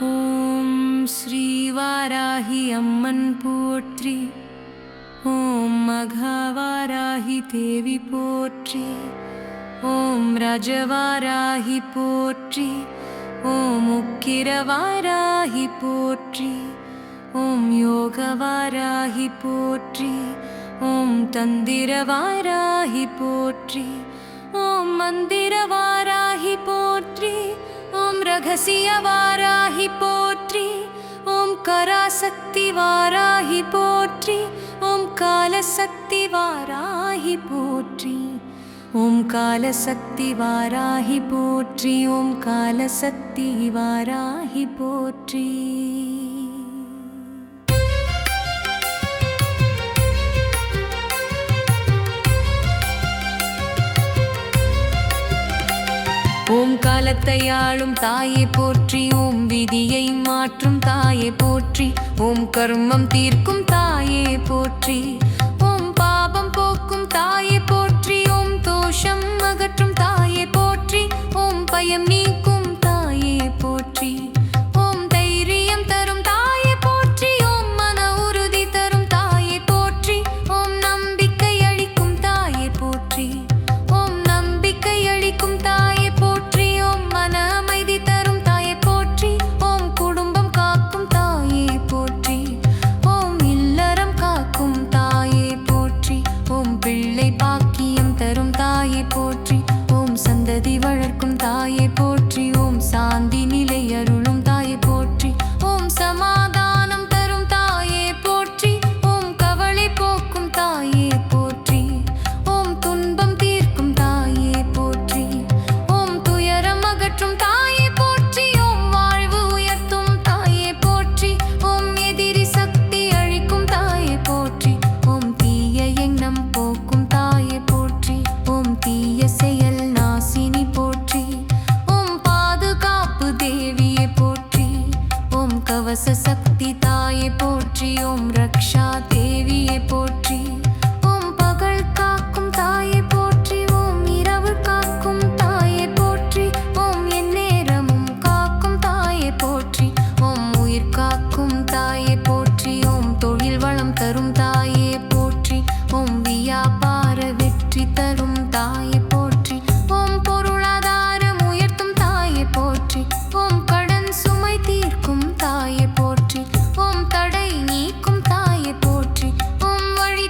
ஓம் ஸ்ரீ வாராகி அம்மன் போற்றி. ஓம் மகாவாராகி தேவி போற்றி. ஓம் ரஜவாராகி போற்றி. ஓம் உக்கிரவாராகி போற்றி. ஓம் யோகவாராகி போற்றி. ஓம் தந்திரவாராகி போற்றி. ஓம் மந்திரவாராகி போற்றி. ஓம் ரகசியவாராகி போற்றி. ஓம் கராசக்தி வாராகி போற்றி. ஓம் காலசக்தி வாராகி போற்றி. ஓம் காலசக்தி வாராகி போற்றி. ஓம் காலசக்தி வாராகி போற்றி. ஓம் காலத்தை ஆளும் தாயே போற்றி. ஓம் விதியை மாற்றும் தாயே போற்றி. ஓம் கர்மம் தீர்க்கும் தாயே போற்றி. ஓம் பாபம் போக்கும் தாயே போற்றி. ஓம் தோஷம் அகற்றும் தாயே போற்றி. ஓம் பயம் நீக்கும் தாயே போற்றி. ஓம் தைரியம் தரும் தாயே போற்றி. ஓம் மன உறுதி தரும் தாயே போற்றி. ஓம் நம்பிக்கை அளிக்கும் தாயே போற்றி. ஓம் நம்பிக்கை அளிக்கும் தாயே போற்றி. ஓம் மன அமைதி தரும் தாயே போற்றி. ஓம் குடும்பம் காக்கும் தாயே போற்றி. ஓம் இல்லறம் காக்கும் தாயே போற்றி. ஓம் பிள்ளை பாக்கியம் தரும் தாயே போற்றி. ஓம் சந்ததி வளர்க்கும் தாயே போற்றி. ஓம் சாந்தி நிலை அருளும் தாயே போற்றி. ஓம் சமாதானம் தரும் தாயே போற்றி. ஓம் கவலை போக்கும் தாயே போற்றி. ஓம் துன்பம் தீர்க்கும் தாயே போற்றி. ஓம் துயரம் அகற்றும் தாயே போற்றி. ஓம் வாழ்வு உயர்த்தும் தாயே போற்றி. ஓம் எதிரி சக்தி அழிக்கும் தாயே போற்றி. ஓம் தீய எண்ணம் போக்கும் தாயே போற்றி. ஓம் தீய செயல் நாசினி போற்றி. ஓம் பாதுகாப்பு தேவியே போற்றி. ஓம் கவச சக்தி தாயே போற்றி. ஓம் ரக்ஷா தேவியே போற்றி. ஓம் பகல் காக்கும் தாயே போற்றி. ஓம் இரவு காக்கும் தாயே போற்றி. ஓம் எந்நேரமும் காக்கும் தாயே போற்றி. ஓம் உயிர் காக்கும் தாயே போற்றி. ஓம் தொழில் வளம் தரும் தாயே போற்றி. ஓம் வியாபார வெற்றி தரும் தாயே போற்றி. ஓம் பொருளாதாரம் உயர்த்தும் தாயே போற்றி. ஓம் கடன் சுமை தீர்க்கும் தாயே போற்றி. ஓம் தடை நீக்கும் தாயே போற்றி. ஓம் வழி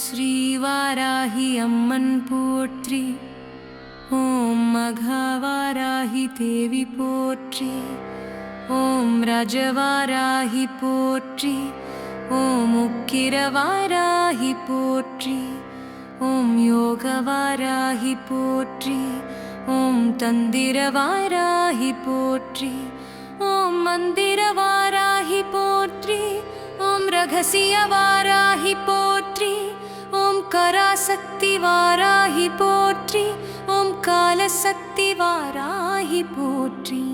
ஸ்ரீவாராகி அம்மன் போற்றி. ஓம் மகாவாராகி தேவி போற்றி. ஓம் ரஜவாராகி போற்றி. ஓம் உக்கிரவாராகி போற்றி. ஓம் யோகவாராகி போற்றி. ஓம் தந்திரவாராகி போற்றி. ஓம் மந்திரவாராகி போற்றி. ஓம் ரகசியவாராகி போற்றி. ஓம் கராசக்தி வாராகி போற்றி. ஓம் காலசக்தி வாராகி போற்றி.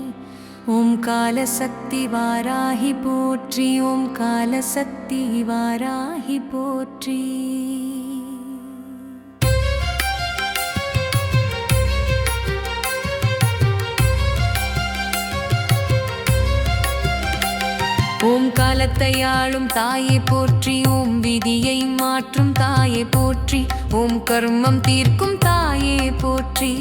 ஓம் காலசக்தி வாராகி போற்றி. ஓம் காலசக்தி வாராகி போற்றி. ஓம் காலத்தை ஆளும் தாயே போற்றி. ஓம் விதியை மாற்றும் தாயே போற்றி. ஓம் கர்மம் தீர்க்கும் தாயே போற்றி.